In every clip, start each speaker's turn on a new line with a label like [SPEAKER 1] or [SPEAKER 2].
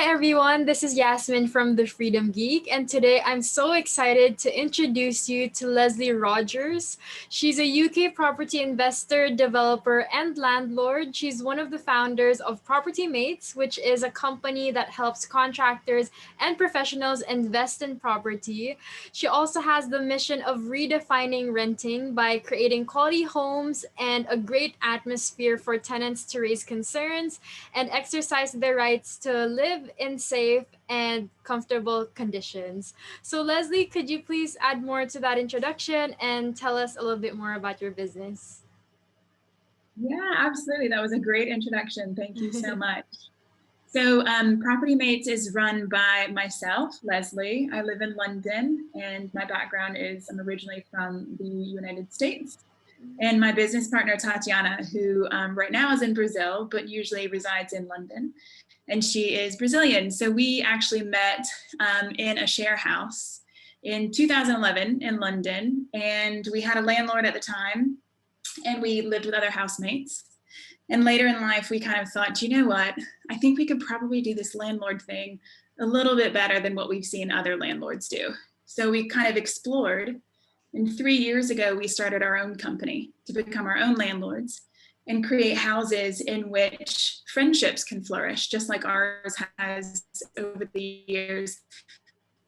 [SPEAKER 1] Hi everyone, this is Yasmyne from the Freedom Geek, and today I'm so excited to introduce you to Leslie Rogers. She's a UK property investor, developer, and landlord. She's one of the founders of Property Mates, which is a company that helps contractors and professionals invest in property. She also has the mission of redefining renting by creating quality homes and a great atmosphere for tenants to raise concerns and exercise their rights to live in safe and comfortable conditions. So, Leslie, could you please add more to that introduction and tell us a little bit more about your business?
[SPEAKER 2] Yeah, absolutely. That was a great introduction. Thank you so much. So Property Mates is run by myself, Leslie. I live in London, and my background is I'm originally from the United States. And my business partner, Tatiana, who right now is in Brazil, but usually resides in London. And she is Brazilian. So we actually met in a share house in 2011 in London. And we had a landlord at the time, and we lived with other housemates. And later in life, we kind of thought, you know what? I think we could probably do this landlord thing a little bit better than what we've seen other landlords do. So we kind of explored. And 3 years ago, we started our own company to become our own landlords and create houses in which friendships can flourish, just like ours has over the years,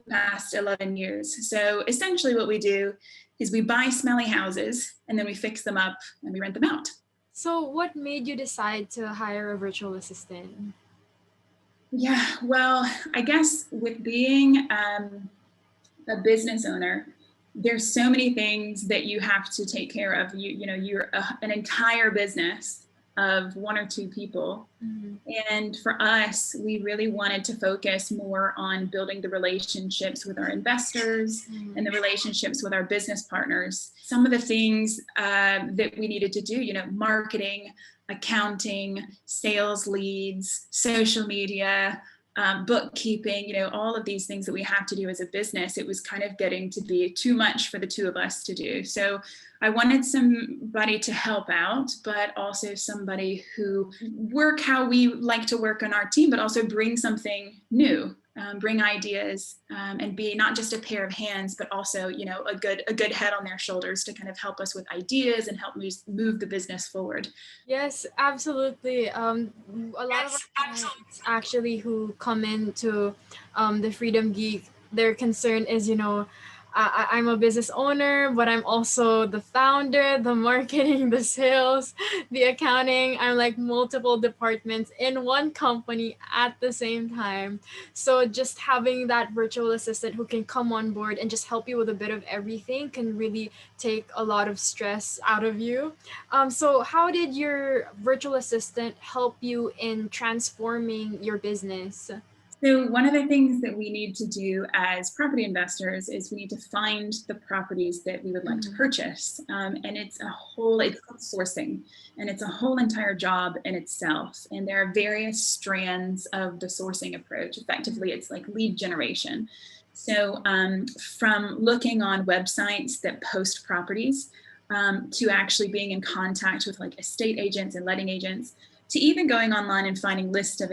[SPEAKER 2] past 11 years. So essentially what we do is we buy smelly houses and then we fix them up and we rent them out.
[SPEAKER 1] So, what made you decide to hire a virtual assistant?
[SPEAKER 2] Yeah, well, I guess with being a business owner, there's so many things that you have to take care of. You're an entire business of one or two people. Mm-hmm. And for us, we really wanted to focus more on building the relationships with our investors and the relationships with our business partners. Some of the things that we needed to do, marketing, accounting, sales leads, social media, bookkeeping, all of these things that we have to do as a business, it was kind of getting to be too much for the two of us to do. So I wanted somebody to help out, but also somebody who work how we like to work on our team, but also bring something new, bring ideas, and be not just a pair of hands, but also, a good head on their shoulders to kind of help us with ideas and help move the business forward.
[SPEAKER 1] Yes, absolutely. A lot of our clients actually who come into the Freedom Geek, their concern is, I'm a business owner, but I'm also the founder, the marketing, the sales, the accounting. I'm like multiple departments in one company at the same time. So just having that virtual assistant who can come on board and just help you with a bit of everything can really take a lot of stress out of you. So how did your virtual assistant help you in transforming your business?
[SPEAKER 2] So one of the things that we need to do as property investors is we need to find the properties that we would like to purchase. And it's called sourcing, and it's a whole entire job in itself. And there are various strands of the sourcing approach. Effectively, it's like lead generation. So from looking on websites that post properties to actually being in contact with like estate agents and letting agents, to even going online and finding lists of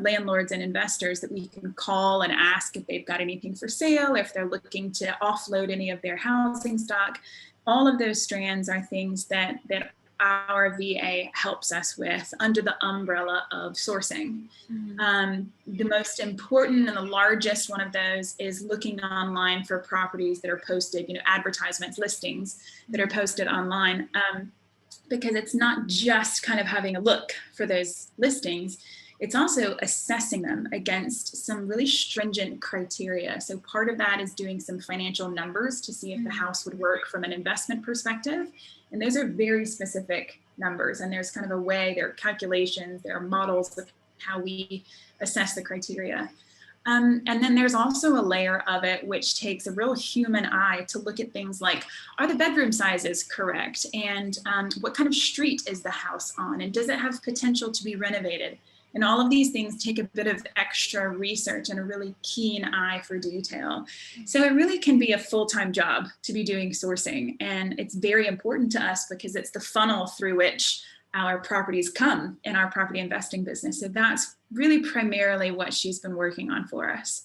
[SPEAKER 2] landlords and investors that we can call and ask if they've got anything for sale, if they're looking to offload any of their housing stock. All of those strands are things that our VA helps us with under the umbrella of sourcing. The most important and the largest one of those is looking online for properties that are posted, advertisements, listings that are posted online. Because it's not just kind of having a look for those listings, it's also assessing them against some really stringent criteria. So part of that is doing some financial numbers to see if the house would work from an investment perspective. And those are very specific numbers. And there's kind of a way, there are calculations, there are models of how we assess the criteria. And then there's also a layer of it which takes a real human eye to look at things like, are the bedroom sizes correct? And what kind of street is the house on? And does it have potential to be renovated? And all of these things take a bit of extra research and a really keen eye for detail. So it really can be a full-time job to be doing sourcing. And it's very important to us because it's the funnel through which our properties come in our property investing business. So that's really primarily what she's been working on for us.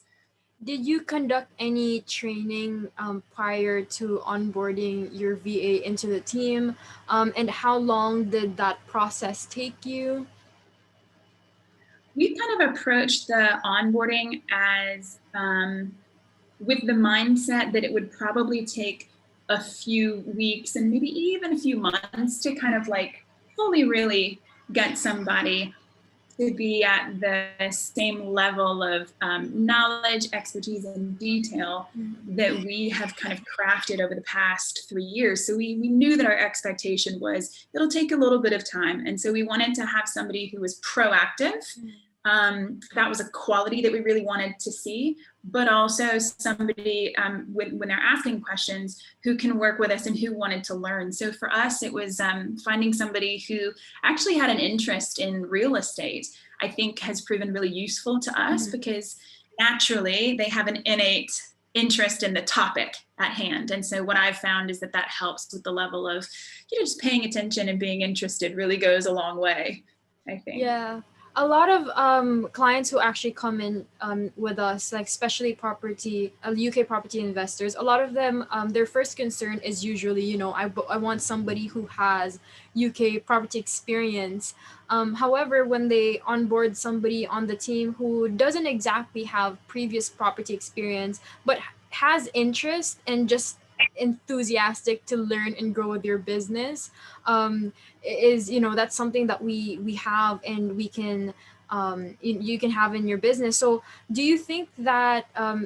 [SPEAKER 1] Did you conduct any training prior to onboarding your VA into the team? And how long did that process take you?
[SPEAKER 2] We kind of approached the onboarding as with the mindset that it would probably take a few weeks and maybe even a few months to kind of like fully really get somebody to be at the same level of knowledge, expertise, and detail that we have kind of crafted over the past 3 years. So we knew that our expectation was it'll take a little bit of time. And so we wanted to have somebody who was proactive. That was a quality that we really wanted to see, but also somebody when they're asking questions who can work with us and who wanted to learn. So for us, it was finding somebody who actually had an interest in real estate, I think has proven really useful to us because naturally they have an innate interest in the topic at hand. And so what I've found is that that helps with the level of, just paying attention and being interested really goes a long way, I think.
[SPEAKER 1] Yeah. A lot of clients who actually come in with us, like especially UK property investors, a lot of them, their first concern is usually, I want somebody who has UK property experience. However, when they onboard somebody on the team who doesn't exactly have previous property experience, but has interest and just enthusiastic to learn and grow their business, is that's something that we have and we can you can have in your business. So do you think that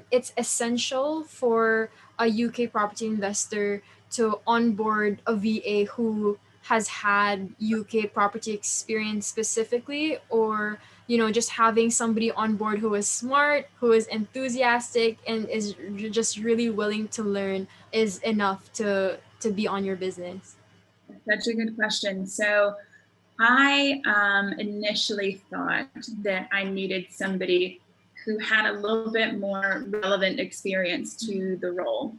[SPEAKER 1] it's essential for a UK property investor to onboard a VA who has had UK property experience specifically, or just having somebody on board who is smart, who is enthusiastic, and is just really willing to learn is enough to be on your business?
[SPEAKER 2] Such a good question. So I initially thought that I needed somebody who had a little bit more relevant experience to the role.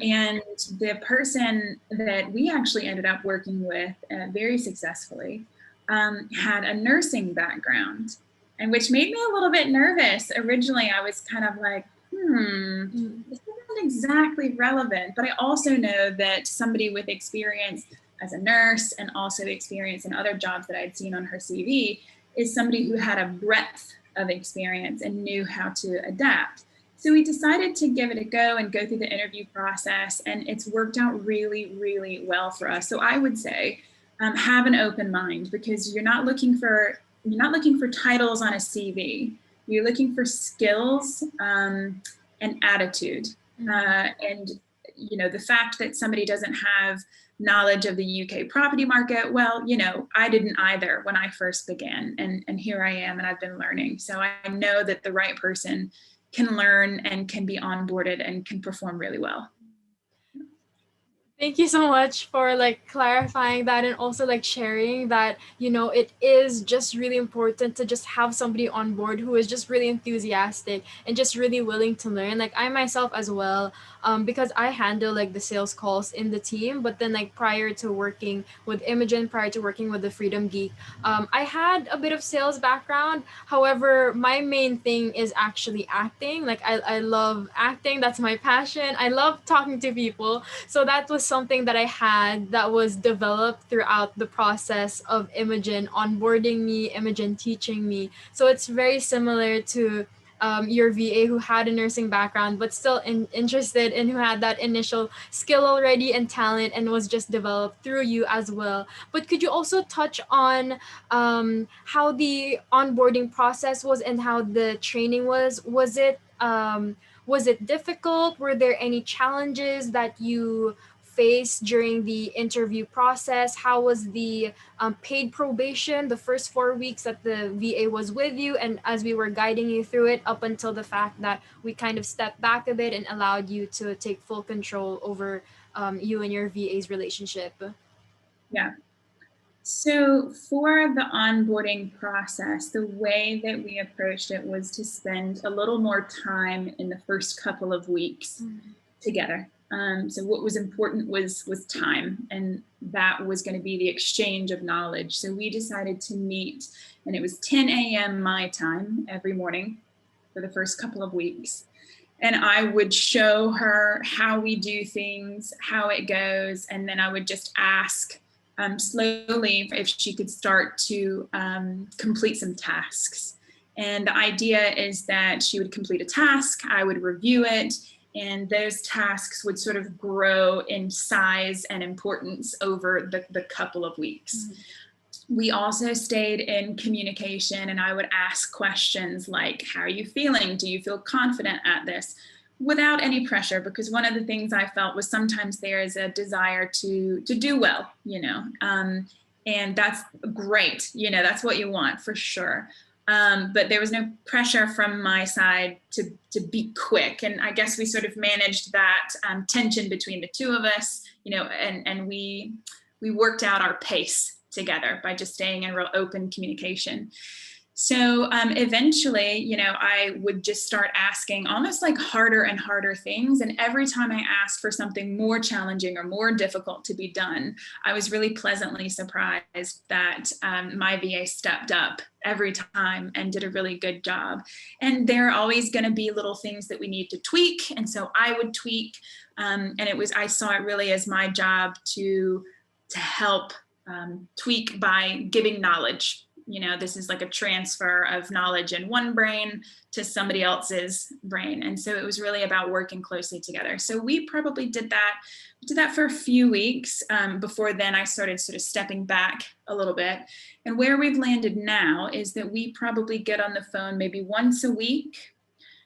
[SPEAKER 2] And the person that we actually ended up working with very successfully had a nursing background, and which made me a little bit nervous. Originally, I was kind of like, this isn't exactly relevant. But I also know that somebody with experience as a nurse and also experience in other jobs that I'd seen on her CV is somebody who had a breadth of experience and knew how to adapt. So we decided to give it a go and go through the interview process, and it's worked out really, really well for us. So I would say have an open mind, because you're not looking for titles on a CV. You're looking for skills and attitude. And the fact that somebody doesn't have knowledge of the UK property market, well, I didn't either when I first began, and here I am, and I've been learning. So I know that the right person can learn and can be onboarded and can perform really well.
[SPEAKER 1] Thank you so much for clarifying that, and also sharing that it is just really important to just have somebody on board who is just really enthusiastic and just really willing to learn. I myself as well, because I handle the sales calls in the team, but then prior to working with Imogen, prior to working with the Freedom Geek, I had a bit of sales background. However, my main thing is actually acting. I love acting. That's my passion. I love talking to people. So that was something that I had that was developed throughout the process of Imogen onboarding me, Imogen teaching me. So it's very similar to your VA who had a nursing background but still interested, and who had that initial skill already and talent, and was just developed through you as well. But could you also touch on how the onboarding process was and how the training was? Was it difficult? Were there any challenges that you faced during the interview process? How was the paid probation, the first 4 weeks that the VA was with you, and as we were guiding you through it up until the fact that we kind of stepped back a bit and allowed you to take full control over you and your VA's relationship?
[SPEAKER 2] Yeah. So for the onboarding process, the way that we approached it was to spend a little more time in the first couple of weeks together. So what was important was time, and that was going to be the exchange of knowledge. So we decided to meet, and it was 10 a.m. my time every morning for the first couple of weeks. And I would show her how we do things, how it goes, and then I would just ask slowly if she could start to complete some tasks. And the idea is that she would complete a task, I would review it, and those tasks would sort of grow in size and importance over the couple of weeks. Mm-hmm. We also stayed in communication, and I would ask questions like, how are you feeling? Do you feel confident at this? Without any pressure, because one of the things I felt was sometimes there is a desire to do well, and that's great. That's what you want for sure. But there was no pressure from my side to be quick. And I guess we sort of managed that tension between the two of us, and we worked out our pace together by just staying in real open communication. So eventually, I would just start asking almost like harder and harder things. And every time I asked for something more challenging or more difficult to be done, I was really pleasantly surprised that my VA stepped up every time and did a really good job. And there are always going to be little things that we need to tweak. And so I would tweak. And I saw it really as my job to help tweak by giving knowledge. This is like a transfer of knowledge in one brain to somebody else's brain. And so it was really about working closely together. So we probably did that. We did that for a few weeks. Before then I started sort of stepping back a little bit. And where we've landed now is that we probably get on the phone maybe once a week.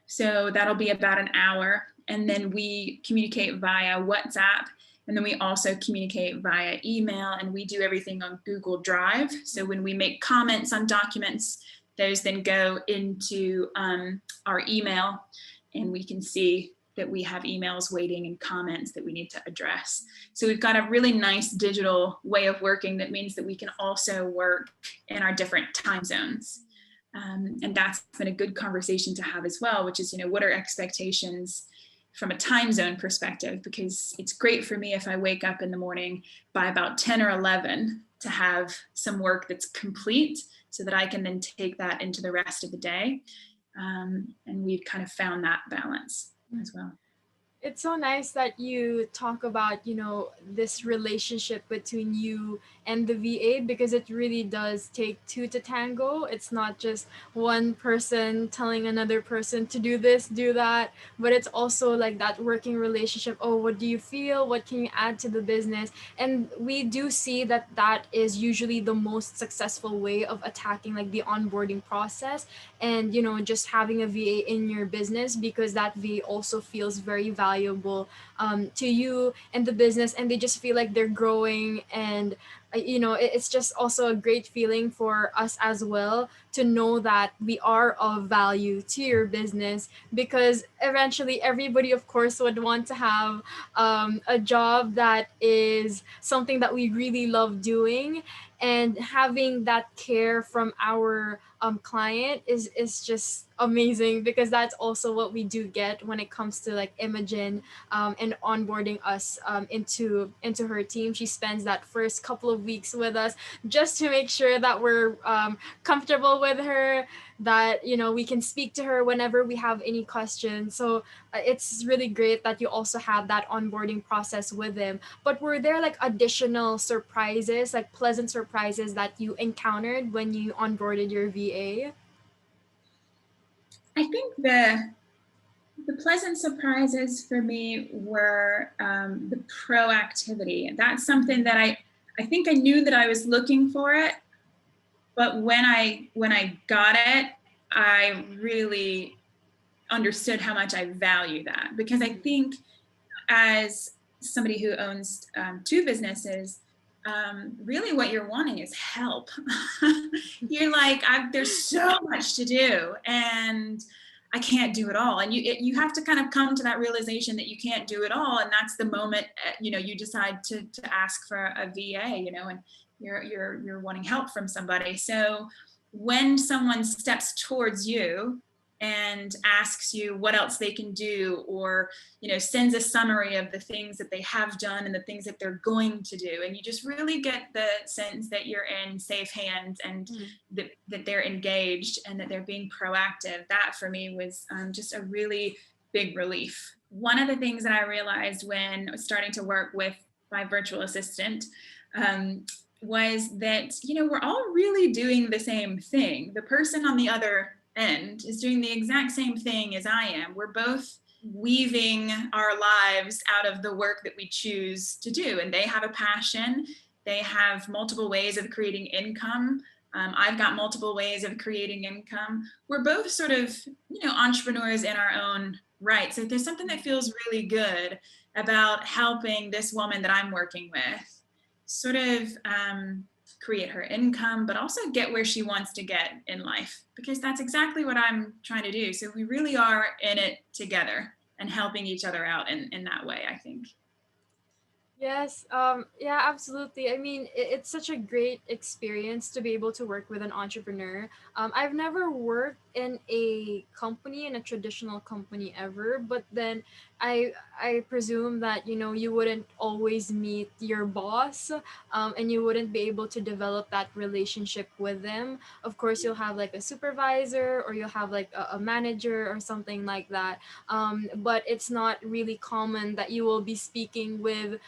[SPEAKER 2] So that'll be about an hour. And then we communicate via WhatsApp. And then we also communicate via email, and we do everything on Google Drive. So when we make comments on documents, those then go into our email, and we can see that we have emails waiting and comments that we need to address. So we've got a really nice digital way of working that means that we can also work in our different time zones. And that's been a good conversation to have as well, which is, what are expectations from a time zone perspective, because it's great for me if I wake up in the morning by about 10 or 11 to have some work that's complete so that I can then take that into the rest of the day. And we've kind of found that balance as well.
[SPEAKER 1] It's so nice that you talk about, this relationship between you and the VA, because it really does take two to tango. It's not just one person telling another person to do this, do that, but it's also like that working relationship. Oh, what do you feel? What can you add to the business? And we do see that that is usually the most successful way of attacking like the onboarding process, and, just having a VA in your business, because that VA also feels very valuable to you and the business, and they just feel like they're growing. And it's just also a great feeling for us as well to know that we are of value to your business, because eventually everybody of course would want to have a job that is something that we really love doing, and having that care from our client is just amazing, because that's also what we do get when it comes to like Imogen and onboarding us into her team. She spends that first couple of weeks with us just to make sure that we're comfortable with her, that we can speak to her whenever we have any questions. So it's really great that you also have that onboarding process with him. But were there like additional surprises, like pleasant surprises that you encountered when you onboarded your VA?
[SPEAKER 2] I think the pleasant surprises for me were the proactivity. That's something that I think I knew that I was looking for it, but when I got it, I really understood how much I value that, because I think as somebody who owns two businesses, really what you're wanting is help. You're like, there's so much to do and I can't do it all. And you have to kind of come to that realization that you can't do it all. And that's the moment, you decide to ask for a VA, and you're wanting help from somebody. So when someone steps towards you and asks you what else they can do, or, you know, sends a summary of the things that they have done and the things that they're going to do. And you just really get the sense that you're in safe hands, and that they're engaged and that they're being proactive. That for me was just a really big relief. One of the things that I realized when I was starting to work with my virtual assistant was that, you know, we're all really doing the same thing. The person on the other end is doing the exact same thing as I am. We're both weaving our lives out of the work that we choose to do. And they have a passion. They have multiple ways of creating income. I've got multiple ways of creating income. We're both sort of, you know, entrepreneurs in our own right. So there's something that feels really good about helping this woman that I'm working with sort of create her income, but also get where she wants to get in life, because that's exactly what I'm trying to do. So we really are in it together and helping each other out in that way, I think.
[SPEAKER 1] Yes, yeah, absolutely. I mean, it's such a great experience to be able to work with an entrepreneur. I've never worked in a company, in a traditional company ever, but then I presume that, you know, you wouldn't always meet your boss, and you wouldn't be able to develop that relationship with them. Of course, you'll have like a supervisor, or you'll have like a manager or something like that. But it's not really common that you will be speaking with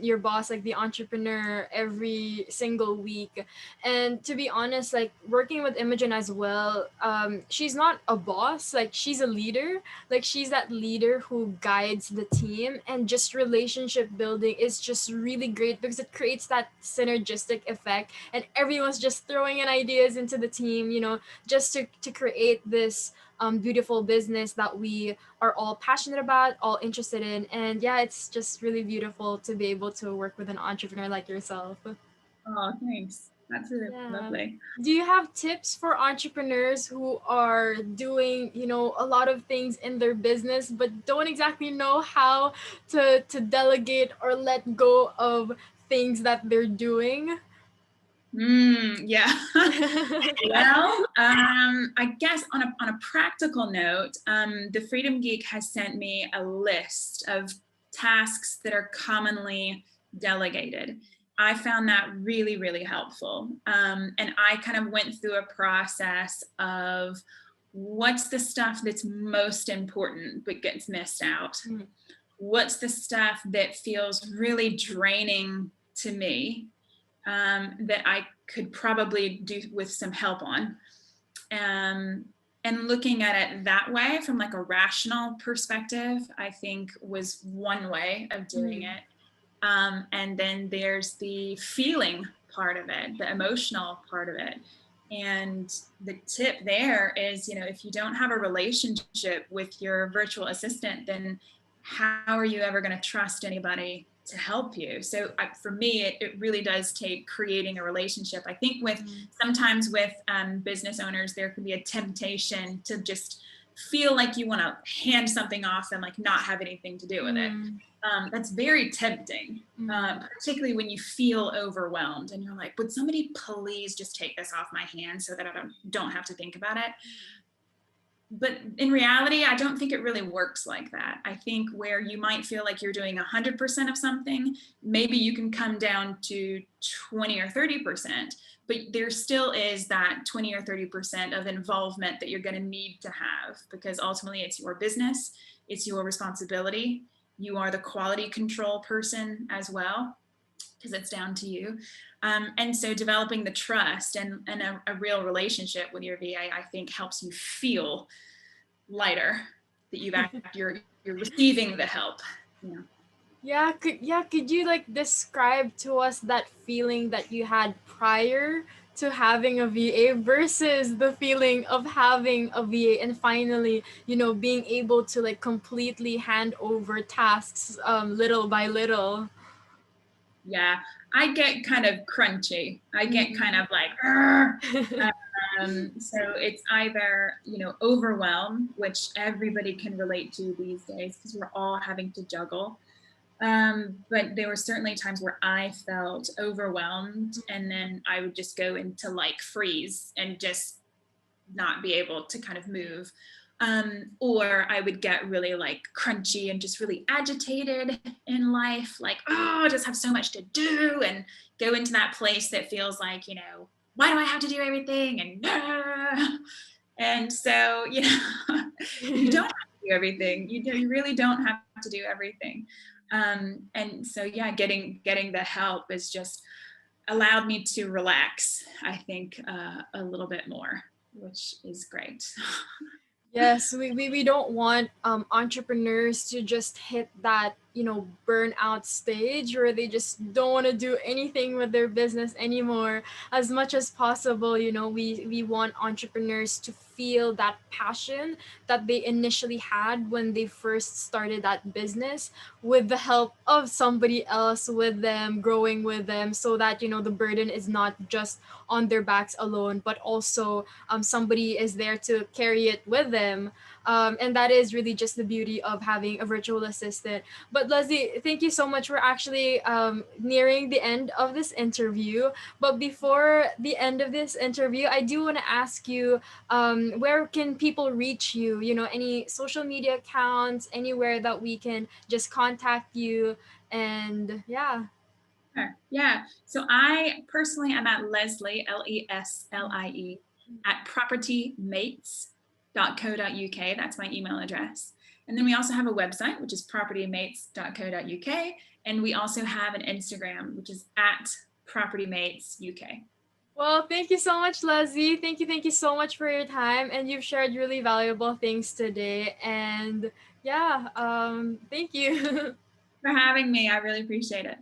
[SPEAKER 1] your boss, like the entrepreneur, every single week. And to be honest, like working with Imogen as well, she's not a boss, like she's a leader. Like she's that leader who guides the team, and just relationship building is just really great because it creates that synergistic effect, and everyone's just throwing in ideas into the team, you know, just to create this beautiful business that we are all passionate about, all interested in. And yeah, it's just really beautiful to be able to work with an entrepreneur like yourself.
[SPEAKER 2] Oh, thanks. That's really
[SPEAKER 1] Yeah.
[SPEAKER 2] lovely.
[SPEAKER 1] Do you have tips for entrepreneurs who are doing, you know, a lot of things in their business but don't exactly know how to delegate or let go of things that they're doing?
[SPEAKER 2] Yeah. Well, I guess on a practical note, the Freedom Geek has sent me a list of tasks that are commonly delegated. I found that really, really helpful. And I kind of went through a process of what's the stuff that's most important but gets missed out? What's the stuff that feels really draining to me, that I could probably do with some help on? And looking at it that way from like a rational perspective, I think was one way of doing it. And then there's the feeling part of it, the emotional part of it. And the tip there is, you know, if you don't have a relationship with your virtual assistant, then how are you ever going to trust anybody to help you? So for me, it really does take creating a relationship. I think with sometimes with business owners, there can be a temptation to just feel like you want to hand something off and like not have anything to do with it. That's very tempting, particularly when you feel overwhelmed and you're like, would somebody please just take this off my hands so that I don't have to think about it? But in reality, I don't think it really works like that. I think where you might feel like you're doing 100% of something, maybe you can come down to 20 or 30%, but there still is that 20 or 30% of involvement that you're going to need to have, because ultimately it's your business, it's your responsibility. You are the quality control person as well, because it's down to you. And so developing the trust and a real relationship with your VA, I think helps you feel lighter that you're receiving the help.
[SPEAKER 1] Could you like describe to us that feeling that you had prior to having a VA versus the feeling of having a VA and finally, you know, being able to like completely hand over tasks little by little?
[SPEAKER 2] Yeah, I get kind of crunchy. I get kind of like, so it's either, you know, overwhelm, which everybody can relate to these days because we're all having to juggle. But there were certainly times where I felt overwhelmed, and then I would just go into like freeze and just not be able to kind of move. Or I would get really like crunchy and just really agitated in life, like, oh, I just have so much to do, and go into that place that feels like, why do I have to do everything? And so, you don't have to do everything. You really don't have to do everything. And so, yeah, getting the help has just allowed me to relax, I think, a little bit more, which is great.
[SPEAKER 1] Yes, we don't want entrepreneurs to just hit that, burnout stage where they just don't want to do anything with their business anymore. As much as possible, we want entrepreneurs to feel that passion that they initially had when they first started that business, with the help of somebody else with them, growing with them, so that, the burden is not just on their backs alone, but also somebody is there to carry it with them. And that is really just the beauty of having a virtual assistant. But Leslie, thank you so much. We're actually nearing the end of this interview. But before the end of this interview, I do want to ask you, where can people reach you? Any social media accounts, anywhere that we can just contact you. And yeah.
[SPEAKER 2] Sure. Yeah. So I personally am at Leslie, Leslie, at propertymates.co.uk. That's my email address. And then we also have a website, which is propertymates.co.uk. And we also have an Instagram, which is at propertymatesuk.
[SPEAKER 1] Well, thank you so much, Leslie. Thank you so much for your time, and you've shared really valuable things today. And yeah, thank you.
[SPEAKER 2] For having me. I really appreciate it.